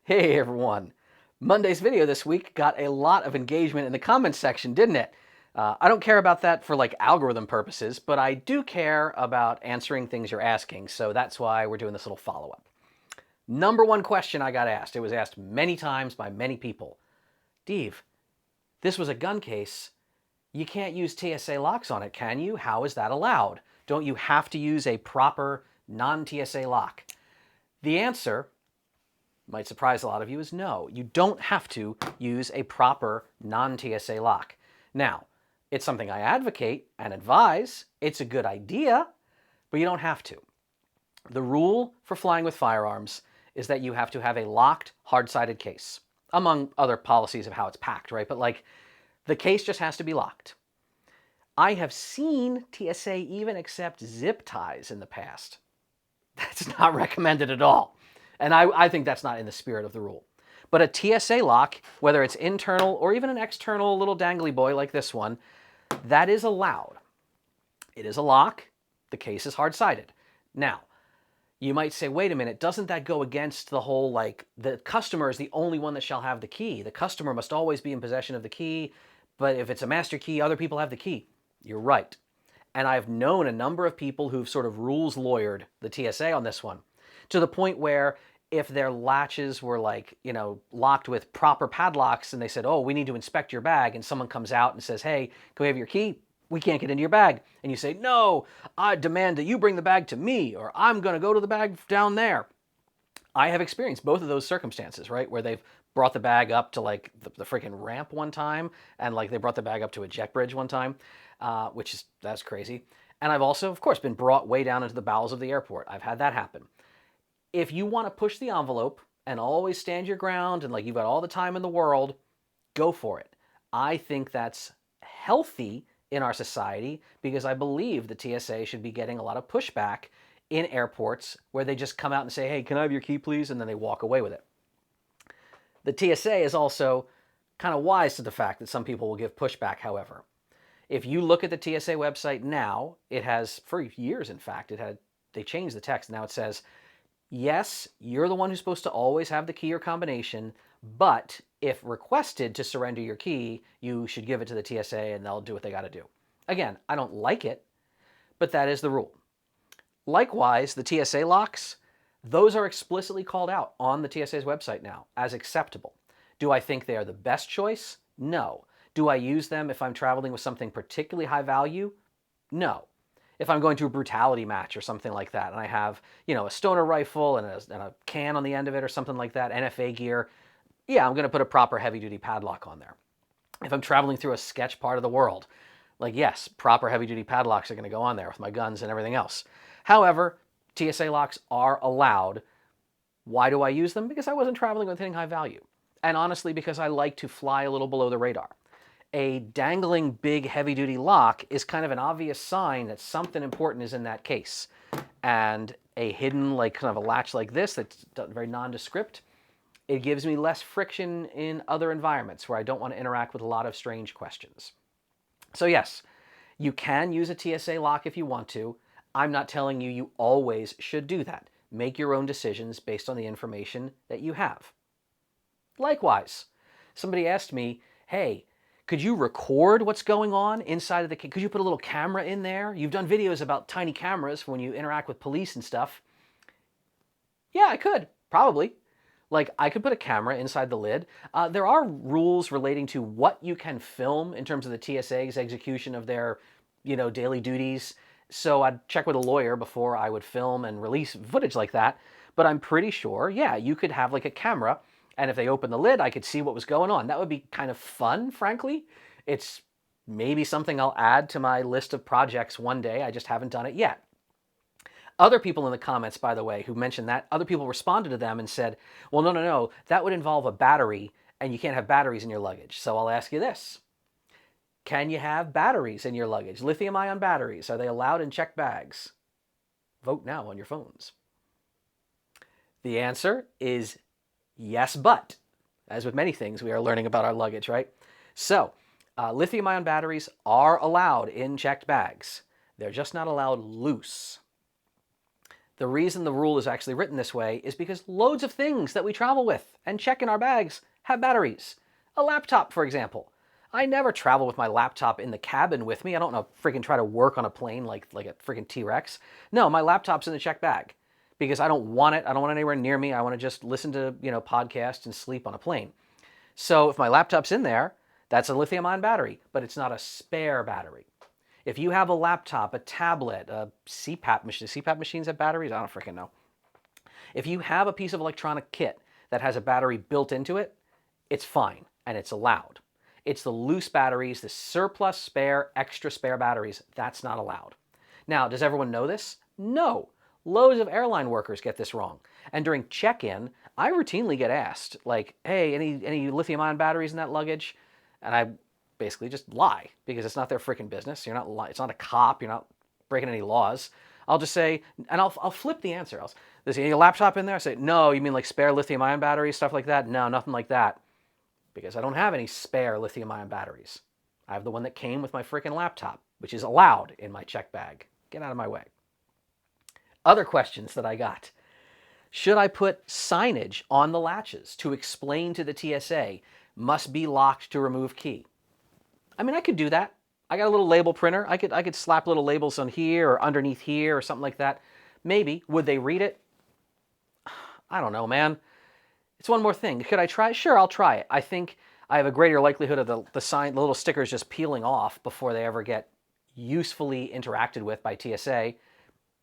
Hey everyone! Monday's video this week got a lot of engagement in the comments section, didn't it? I don't care about that for like algorithm purposes, but I do care about answering things you're asking, so that's why we're doing this little follow-up. Number one question I got asked, it was asked many times by many people. Dave, this was a gun case. You can't use TSA locks on it, can you? How is that allowed? Don't you have to use a proper non-TSA lock? The answer might surprise a lot of you is no. You don't have to use a proper non-TSA lock. Now, it's something I advocate and advise. It's a good idea, but you don't have to. The rule for flying with firearms is that you have to have a locked, hard-sided case, among other policies of how it's packed, right? But like, the case just has to be locked. I have seen TSA even accept zip ties in the past. That's not recommended at all. And I think that's not in the spirit of the rule. But a TSA lock, whether it's internal or even an external little dangly boy like this one, that is allowed. It is a lock. The case is hard-sided. Now, you might say, wait a minute, doesn't that go against the whole, like, the customer is the only one that shall have the key? The customer must always be in possession of the key, but if it's a master key, other people have the key. You're right. And I've known a number of people who've sort of rules lawyered the TSA on this one, to the point where if their latches were like, locked with proper padlocks and they said, oh, we need to inspect your bag, and someone comes out and says, hey, can we have your key? We can't get into your bag. And you say, no, I demand that you bring the bag to me, or I'm going to go to the bag down there. I have experienced both of those circumstances, right? Where they've brought the bag up to like the freaking ramp one time, and like they brought the bag up to a jet bridge one time, that's crazy. And I've also, of course, been brought way down into the bowels of the airport. I've had that happen. If you want to push the envelope and always stand your ground and like you've got all the time in the world, go for it. I think that's healthy in our society because I believe the TSA should be getting a lot of pushback in airports where they just come out and say, hey, can I have your key, please? And then they walk away with it. The TSA is also kind of wise to the fact that some people will give pushback, however. If you look at the TSA website now, it has, for years in fact, they changed the text. Now it says, yes, you're the one who's supposed to always have the key or combination, but if requested to surrender your key, you should give it to the TSA and they'll do what they got to do. Again, I don't like it, but that is the rule. Likewise, the TSA locks, those are explicitly called out on the TSA's website now as acceptable. Do I think they are the best choice? No. Do I use them if I'm traveling with something particularly high value? No. If I'm going to a brutality match or something like that, and I have, a stoner rifle and a can on the end of it or something like that, NFA gear, yeah, I'm going to put a proper heavy-duty padlock on there. If I'm traveling through a sketch part of the world, like, yes, proper heavy-duty padlocks are going to go on there with my guns and everything else. However, TSA locks are allowed. Why do I use them? Because I wasn't traveling with anything high value. And honestly, because I like to fly a little below the radar. A dangling big heavy-duty lock is kind of an obvious sign that something important is in that case. And a hidden, like kind of a latch like this that's very nondescript, it gives me less friction in other environments where I don't want to interact with a lot of strange questions. So yes, you can use a TSA lock if you want to. I'm not telling you you always should do that. Make your own decisions based on the information that you have. Likewise, somebody asked me, hey, could you record what's going on inside of the case? Could you put a little camera in there? You've done videos about tiny cameras when you interact with police and stuff. Yeah, I could, probably. Like, I could put a camera inside the lid. There are rules relating to what you can film in terms of the TSA's execution of their, daily duties. So I'd check with a lawyer before I would film and release footage like that. But I'm pretty sure, yeah, you could have like a camera, and if they open the lid, I could see what was going on. That would be kind of fun, frankly. It's maybe something I'll add to my list of projects one day. I just haven't done it yet. Other people in the comments, by the way, who mentioned that, other people responded to them and said, well, no, that would involve a battery, and you can't have batteries in your luggage. So I'll ask you this. Can you have batteries in your luggage? Lithium-ion batteries, are they allowed in checked bags? Vote now on your phones. The answer is yes, but. As with many things, we are learning about our luggage, right? So, lithium-ion batteries are allowed in checked bags. They're just not allowed loose. The reason the rule is actually written this way is because loads of things that we travel with and check in our bags have batteries. A laptop, for example. I never travel with my laptop in the cabin with me. I don't know, freaking try to work on a plane like a freaking T-Rex. No, my laptop's in the check bag because I don't want it. I don't want it anywhere near me. I want to just listen to, podcasts and sleep on a plane. So if my laptop's in there, that's a lithium-ion battery, but it's not a spare battery. If you have a laptop, a tablet, a CPAP machine, do CPAP machines have batteries? I don't freaking know. If you have a piece of electronic kit that has a battery built into it, it's fine and it's allowed. It's the loose batteries, the surplus spare, extra spare batteries, that's not allowed. Now, does everyone know this? No. Loads of airline workers get this wrong. And during check-in, I routinely get asked, like, hey, any lithium-ion batteries in that luggage? And I basically just lie because it's not their freaking business. It's not a cop. You're not breaking any laws. I'll just say, and I'll flip the answer. There's a laptop in there? I say, no, you mean like spare lithium-ion batteries, stuff like that? No, nothing like that. Because I don't have any spare lithium-ion batteries. I have the one that came with my freaking laptop, which is allowed in my check bag. Get out of my way. Other questions that I got. Should I put signage on the latches to explain to the TSA, must be locked to remove key? I mean, I could do that. I got a little label printer. I could slap little labels on here or underneath here or something like that. Maybe. Would they read it? I don't know, man. It's one more thing. Could I try? Sure, I'll try it. I think I have a greater likelihood of the little stickers just peeling off before they ever get usefully interacted with by TSA.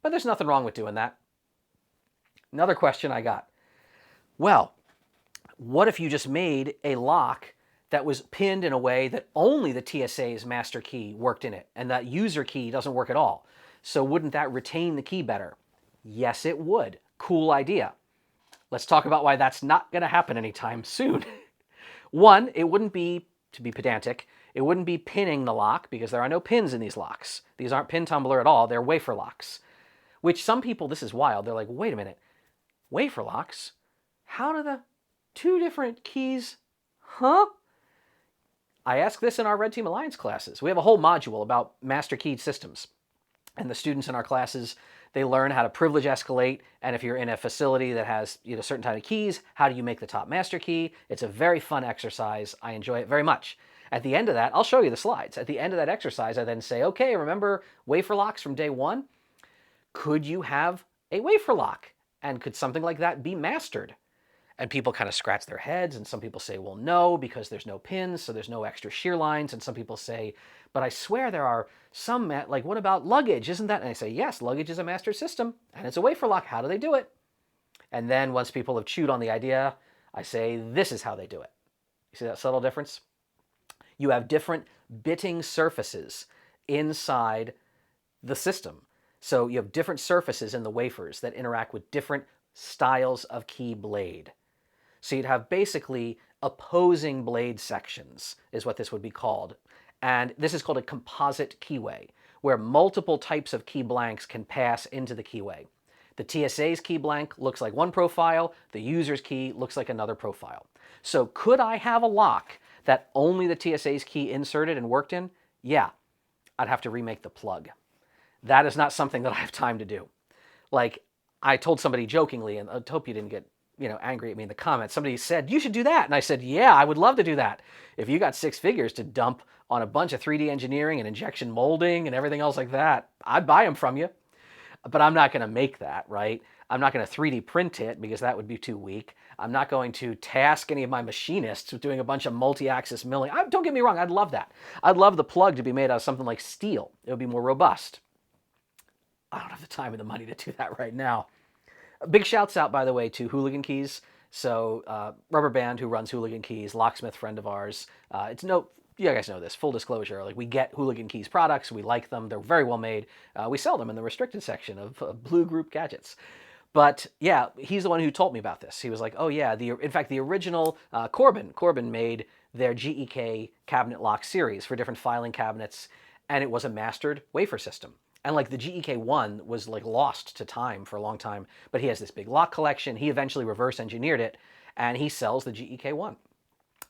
But there's nothing wrong with doing that. Another question I got. Well, what if you just made a lock that was pinned in a way that only the TSA's master key worked in it, and that user key doesn't work at all? So wouldn't that retain the key better? Yes, it would. Cool idea. Let's talk about why that's not going to happen anytime soon. One, it wouldn't be, to be pedantic, it wouldn't be pinning the lock because there are no pins in these locks. These aren't pin tumbler at all. They're wafer locks, which some people, this is wild. They're like, wait a minute, wafer locks? How do the two different keys, huh? I ask this in our Red Team Alliance classes. We have a whole module about master keyed systems. And the students in our classes, they learn how to privilege escalate. And if you're in a facility that has certain type of keys, how do you make the top master key? It's a very fun exercise. I enjoy it very much. At the end of that, I'll show you the slides. At the end of that exercise, I then say, okay, remember wafer locks from day one? Could you have a wafer lock? And could something like that be mastered? And people kind of scratch their heads, and some people say, well, no, because there's no pins, so there's no extra shear lines. And some people say, but I swear there are some, like, what about Luggage? Isn't that? And I say, yes, Luggage is a master system, and it's a wafer lock. How do they do it? And then once people have chewed on the idea, I say, this is how they do it. You see that subtle difference? You have different bitting surfaces inside the system. So you have different surfaces in the wafers that interact with different styles of key blade. So you'd have basically opposing blade sections is what this would be called. And this is called a composite keyway, where multiple types of key blanks can pass into the keyway. The TSA's key blank looks like one profile, the user's key looks like another profile. So could I have a lock that only the TSA's key inserted and worked in? Yeah, I'd have to remake the plug. That is not something that I have time to do. Like, I told somebody jokingly, and I hope you didn't get angry at me in the comments. Somebody said, you should do that. And I said, yeah, I would love to do that. If you got 6 figures to dump on a bunch of 3D engineering and injection molding and everything else like that, I'd buy them from you. But I'm not going to make that, right? I'm not going to 3D print it because that would be too weak. I'm not going to task any of my machinists with doing a bunch of multi-axis milling. Don't get me wrong, I'd love that. I'd love the plug to be made out of something like steel. It would be more robust. I don't have the time and the money to do that right now. Big shouts out, by the way, to Hooligan Keys. So Rubber Band, who runs Hooligan Keys, locksmith friend of ours. You guys know this, full disclosure, like we get Hooligan Keys products, we like them, they're very well made. We sell them in the restricted section of Blue Group Gadgets. But yeah, he's the one who told me about this. He was like, oh yeah, in fact, the original Corbin made their GEK cabinet lock series for different filing cabinets, and it was a mastered wafer system. And like the GEK1 was like lost to time for a long time, but he has this big lock collection. He eventually reverse engineered it, and he sells the GEK1,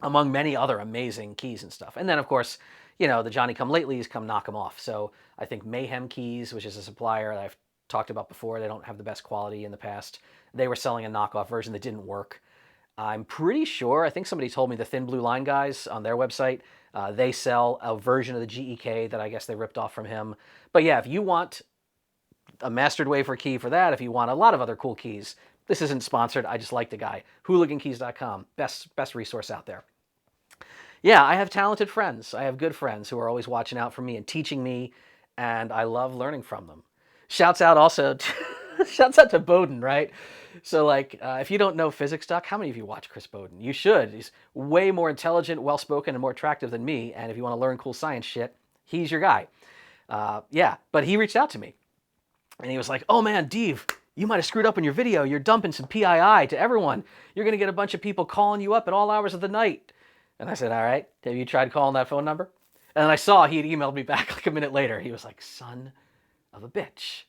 among many other amazing keys and stuff. And then of course, the Johnny-come-latelys come knock them off. So I think Mayhem Keys, which is a supplier that I've talked about before. They don't have the best quality in the past. They were selling a knockoff version that didn't work. I'm pretty sure, I think somebody told me the Thin Blue Line guys on their website, they sell a version of the GEK that I guess they ripped off from him. But yeah, if you want a mastered wafer key for that, if you want a lot of other cool keys, this isn't sponsored. I just like the guy. Hooligankeys.com, best resource out there. Yeah, I have talented friends. I have good friends who are always watching out for me and teaching me, and I love learning from them. Shouts out also, shouts out to Boden, right? So like, if you don't know Physics Duck, how many of you watch Chris Boden? You should. He's way more intelligent, well-spoken, and more attractive than me, and if you want to learn cool science shit, he's your guy. Yeah, but he reached out to me, and he was like, oh man, Dave, you might have screwed up in your video. You're dumping some PII to everyone. You're going to get a bunch of people calling you up at all hours of the night. And I said, all right, have you tried calling that phone number? And then I saw he had emailed me back like a minute later. He was like, son of a bitch.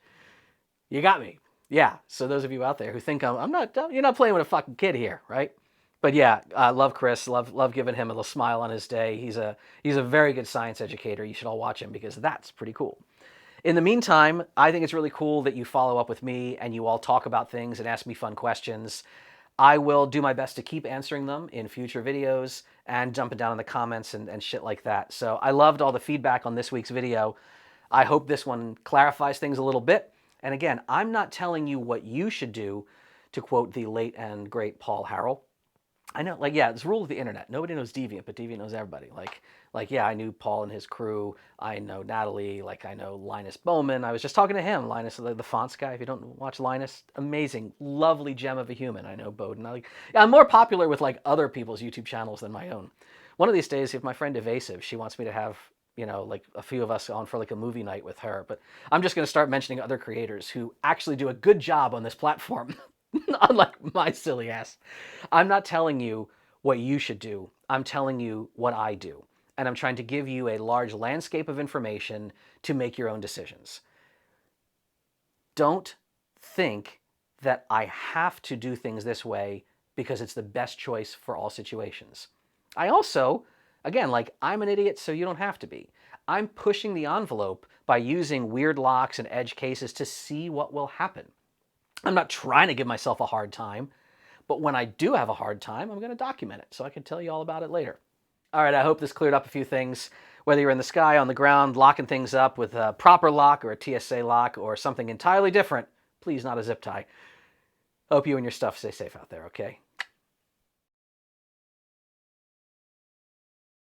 You got me. Yeah, so those of you out there who think you're not playing with a fucking kid here, right? But yeah, I love Chris, love giving him a little smile on his day. He's a very good science educator. You should all watch him because that's pretty cool. In the meantime, I think it's really cool that you follow up with me and you all talk about things and ask me fun questions. I will do my best to keep answering them in future videos and jumping down in the comments and shit like that. So I loved all the feedback on this week's video. I hope this one clarifies things a little bit. And again, I'm not telling you what you should do, to quote the late and great Paul Harrell. I know, like, yeah, it's the rule of the internet. Nobody knows Deviant, but Deviant knows everybody. Like, yeah, I knew Paul and his crew. I know Natalie. Like, I know Linus Boman. I was just talking to him, Linus, the fonts guy. If you don't watch Linus, amazing, lovely gem of a human. I know Boden. I'm more popular with, like, other people's YouTube channels than my own. One of these days, if my friend Evasive, she wants me to have, like a few of us on for like a movie night with her. But I'm just going to start mentioning other creators who actually do a good job on this platform. Unlike my silly ass. I'm not telling you what you should do. I'm telling you what I do. And I'm trying to give you a large landscape of information to make your own decisions. Don't think that I have to do things this way because it's the best choice for all situations. I also, again, I'm an idiot, so you don't have to be. I'm pushing the envelope by using weird locks and edge cases to see what will happen. I'm not trying to give myself a hard time, but when I do have a hard time, I'm going to document it so I can tell you all about it later. All right, I hope this cleared up a few things. Whether you're in the sky, on the ground, locking things up with a proper lock or a TSA lock or something entirely different, please not a zip tie. Hope you and your stuff stay safe out there, okay?